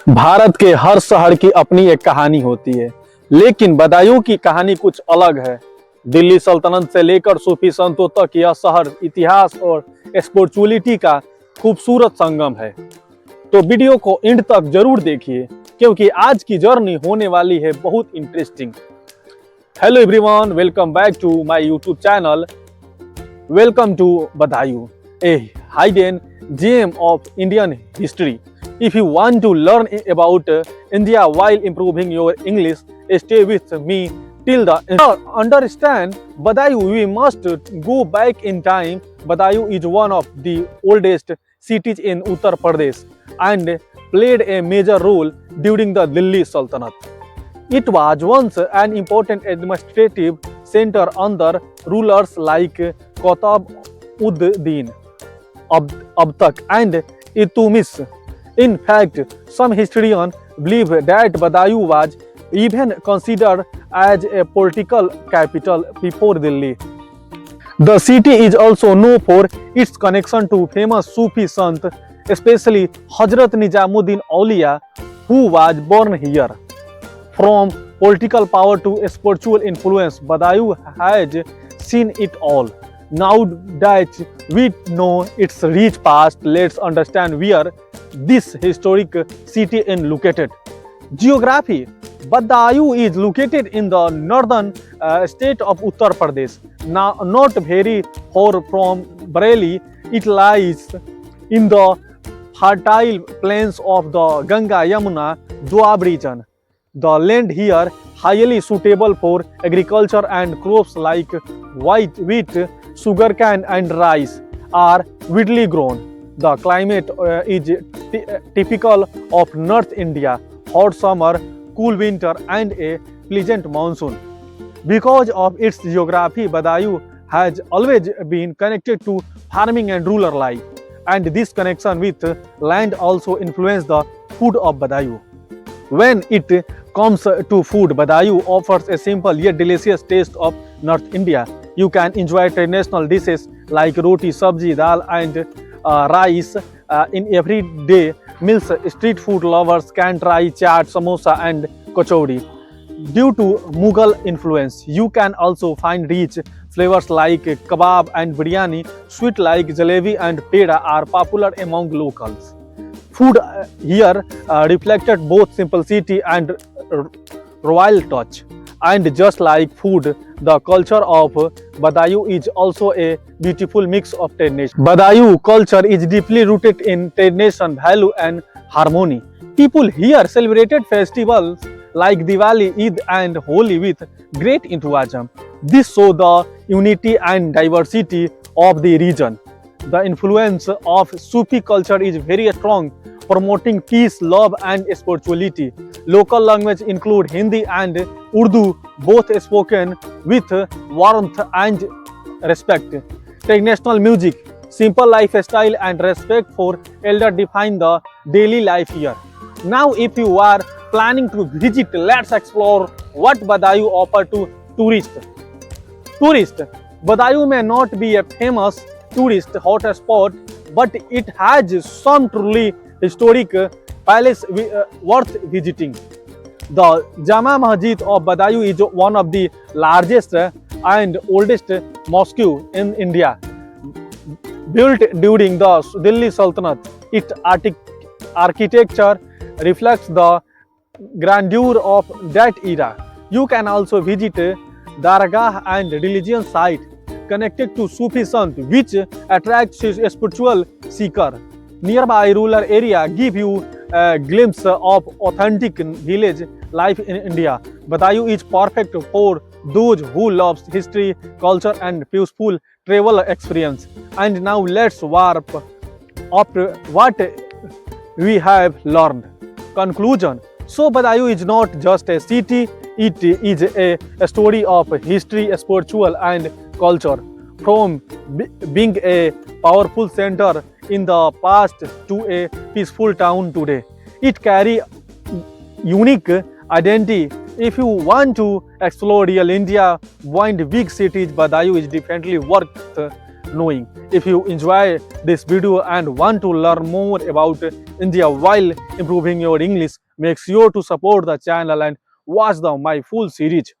भारत के हर शहर की अपनी एक कहानी होती है, लेकिन बदायूं की कहानी कुछ अलग है। दिल्ली सल्तनत से लेकर सूफी संतों तक यह शहर इतिहास और स्पिरिचुअलिटी का खूबसूरत संगम है। तो वीडियो को एंड तक जरूर देखिए, क्योंकि आज की जर्नी होने वाली है बहुत interesting. Hello everyone, welcome back to my YouTube channel. Welcome to Badaun, a hidden gem of Indian history. If you want to learn about India while improving your English, stay with me till the end. To understand Budaun, we must go back in time. Budaun is one of the oldest cities in Uttar Pradesh and played a major role during the Delhi Sultanate. It was once an important administrative center under rulers like Qutb-ud-Din, Abtak and Itumis. In fact, some historians believe that Budaun was even considered as a political capital before Delhi. The city is also known for its connection to famous Sufi Sant, especially Hazrat Nizamuddin Auliya, who was born here. From political power to spiritual influence, Budaun has seen it all. Now that we know its rich past, let's understand where this historic city is located. Geography: Budaun is located in the northern state of Uttar Pradesh. Now, not very far from Bareilly, it lies in the fertile plains of the Ganga-Yamuna Doab region. The land here highly suitable for agriculture, and crops like wheat, sugarcane and rice are widely grown. The climate is typical of North India: hot summer, cool winter and a pleasant monsoon. Because of its geography, Budaun has always been connected to farming and rural life, and this connection with land also influenced the food of Budaun. When it comes to food, Budaun offers a simple yet delicious taste of North India. You can enjoy traditional dishes like roti, sabji, dal and rice in everyday meals. Street food lovers can try chaat, samosa and kachori. Due to Mughal influence, you can also find rich flavors like kebab and biryani. Sweet like jalebi and peda are popular among locals. Food here reflected both simplicity and royal touch. And just like food, the culture of Budaun is also a beautiful mix of tradition. Budaun culture is deeply rooted in tradition, value and harmony. People here celebrated festivals like Diwali, Eid and Holi with great enthusiasm. This shows the unity and diversity of the region. The influence of Sufi culture is very strong, promoting peace, love and spirituality. Local language include Hindi and Urdu, both spoken with warmth and respect. Traditional music, simple lifestyle and respect for elder define the daily life here. Now if you are planning to visit, let's explore what Budaun offers to tourists. Budaun may not be a famous tourist hotspot, but it has some truly historic palace worth visiting. The Jama Masjid of Budaun is one of the largest and oldest mosques in India. Built during the Delhi Sultanate, its architecture reflects the grandeur of that era. You can also visit Dargah and religious site connected to Sufi Sant, which attracts spiritual seeker. Nearby rural area give you a glimpse of authentic village life in India. Budaun is perfect for those who love history, culture and peaceful travel experience. And now let's warp up what we have learned. Conclusion. So Budaun is not just a city, it is a story of history, spiritual and culture. From being a powerful center in the past to a peaceful town today, it carries unique identity. If you want to explore real India beyond big cities, Budaun is definitely worth knowing. If you enjoy this video and want to learn more about India while improving your English, make sure to support the channel and watch my full series.